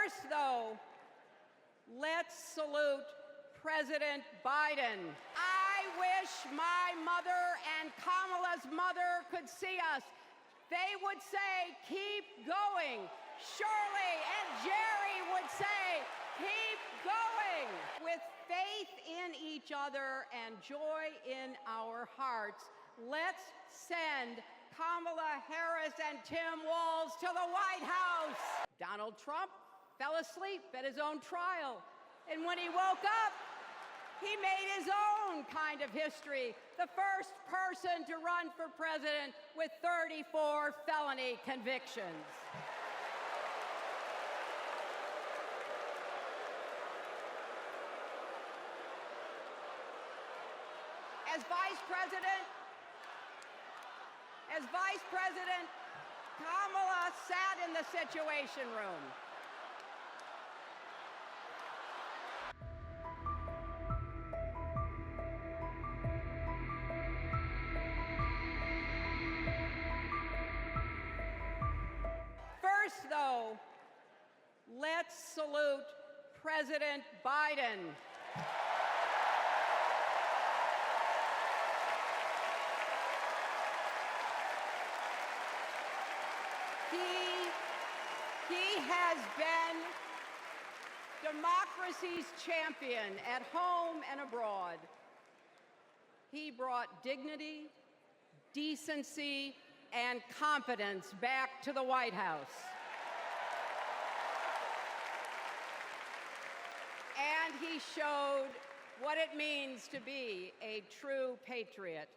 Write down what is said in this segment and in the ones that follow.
First, though, let's salute President Biden. I wish my mother and Kamala's mother could see us. They would say, keep going. Shirley and Jerry would say, keep going. With faith in each other and joy in our hearts, let's send Kamala Harris and Tim Walz to the White House. Donald Trump fell asleep at his own trial, and when he woke up, he made his own kind of history, the first person to run for president with 34 felony convictions. As Vice President, Kamala sat in the Situation Room. First, though, let's salute President Biden. He has been democracy's champion at home and abroad. He brought dignity, decency, and confidence back to the White House. And he showed what it means to be a true patriot.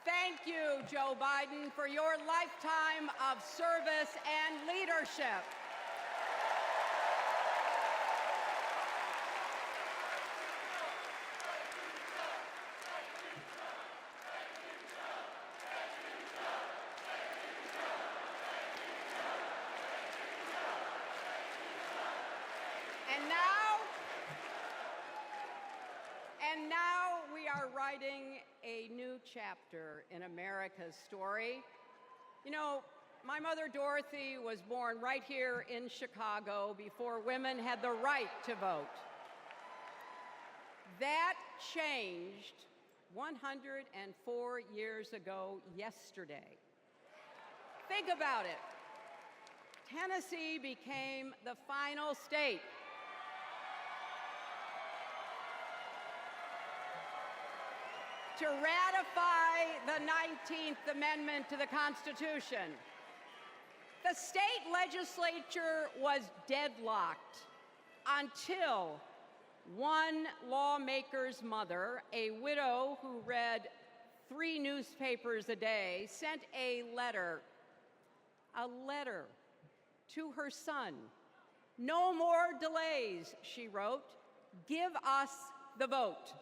Thank you, Joe Biden, for your lifetime of service and leadership. And now we are writing a new chapter in America's story. You know, my mother Dorothy was born right here in Chicago before women had the right to vote. That changed 104 years ago yesterday. Think about it. Tennessee became the final state to ratify the 19th Amendment to the Constitution. The state legislature was deadlocked until one lawmaker's mother, a widow who read 3 newspapers a day, sent a letter to her son. "No more delays," she wrote. "Give us the vote."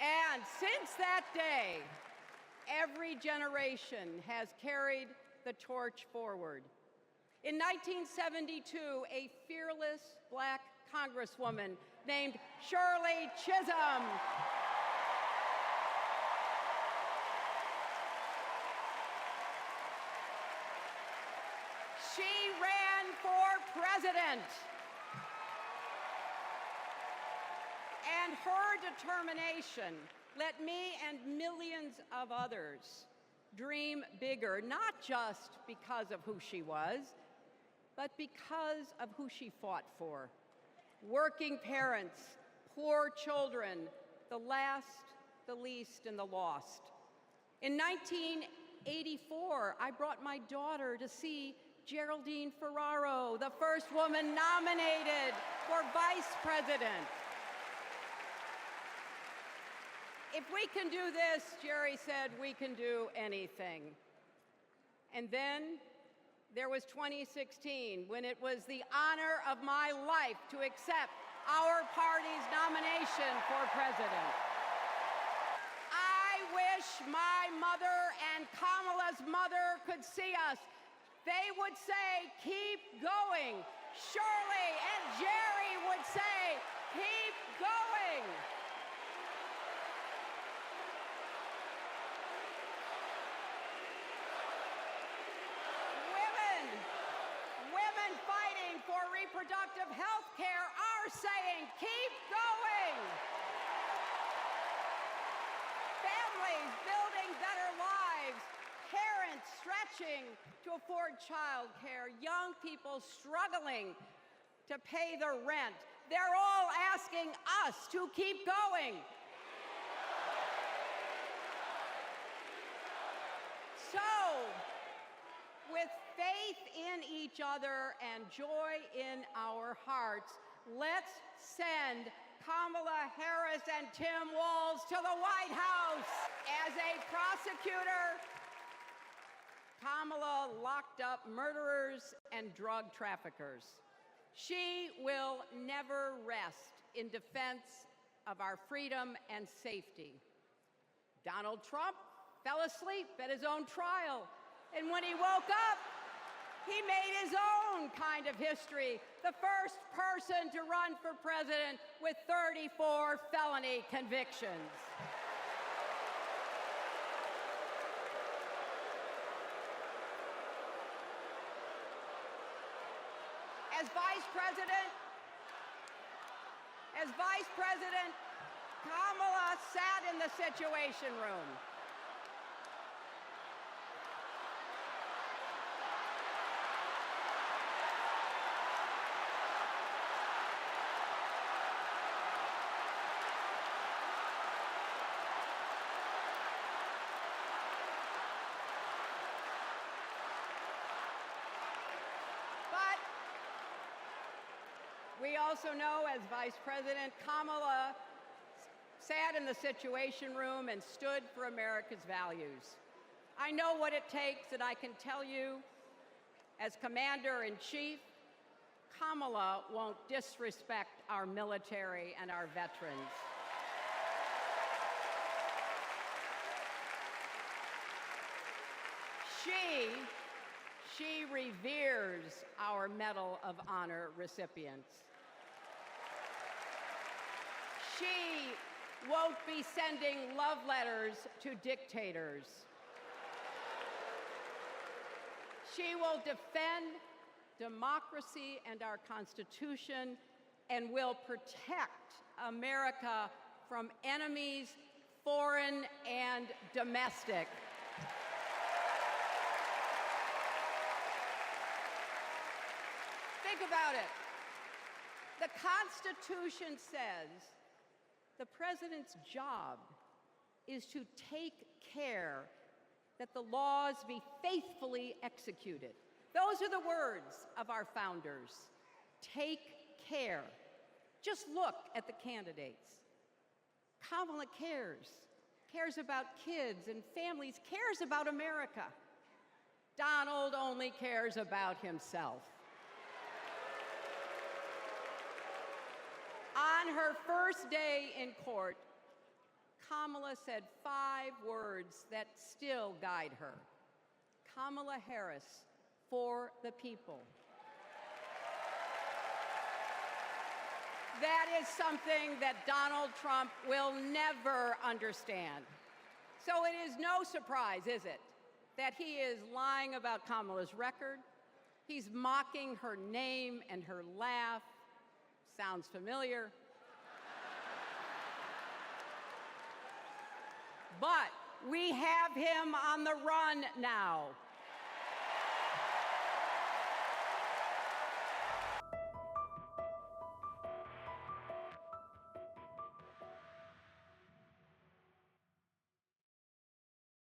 And since that day, every generation has carried the torch forward. In 1972, a fearless Black Congresswoman named Shirley Chisholm she ran for president. And her determination let me and millions of others dream bigger, not just because of who she was, but because of who she fought for. Working parents, poor children, the last, the least, and the lost. In 1984, I brought my daughter to see Geraldine Ferraro, the first woman nominated for vice president. If we can do this, Jerry said, we can do anything. And then there was 2016, when it was the honor of my life to accept our party's nomination for president. I wish my mother and Kamala's mother could see us. They would say, keep going. Shirley and Jerry would say, keep going. Women fighting for reproductive reproductive health care are saying, keep going. Families building better lives, parents stretching to afford child care, young people struggling to pay their rent. They're all asking us to keep going. So, with faith in each other and joy in our hearts, let's send Kamala Harris and Tim Walz to the White House. As a prosecutor, Kamala locked up murderers and drug traffickers. She will never rest in defense of our freedom and safety. Donald Trump fell asleep at his own trial, and when he woke up, he made his own kind of history, the first person to run for president with 34 felony convictions. As Vice President, Kamala sat in the Situation Room. We also know, as Vice President, Kamala sat in the Situation Room and stood for America's values. I know what it takes, and I can tell you, as Commander-in-Chief, Kamala won't disrespect our military and our veterans. She reveres our Medal of Honor recipients. She won't be sending love letters to dictators. She will defend democracy and our Constitution and will protect America from enemies, foreign and domestic. Think about it. The Constitution says the president's job is to take care that the laws be faithfully executed. Those are the words of our founders. Take care. Just look at the candidates. Kamala cares about kids and families, cares about America. Donald only cares about himself. On her first day in court, Kamala said 5 words that still guide her. Kamala Harris, for the people. That is something that Donald Trump will never understand. So it is no surprise, is it, that he is lying about Kamala's record. He's mocking her name and her laugh. Sounds familiar. But we have him on the run now.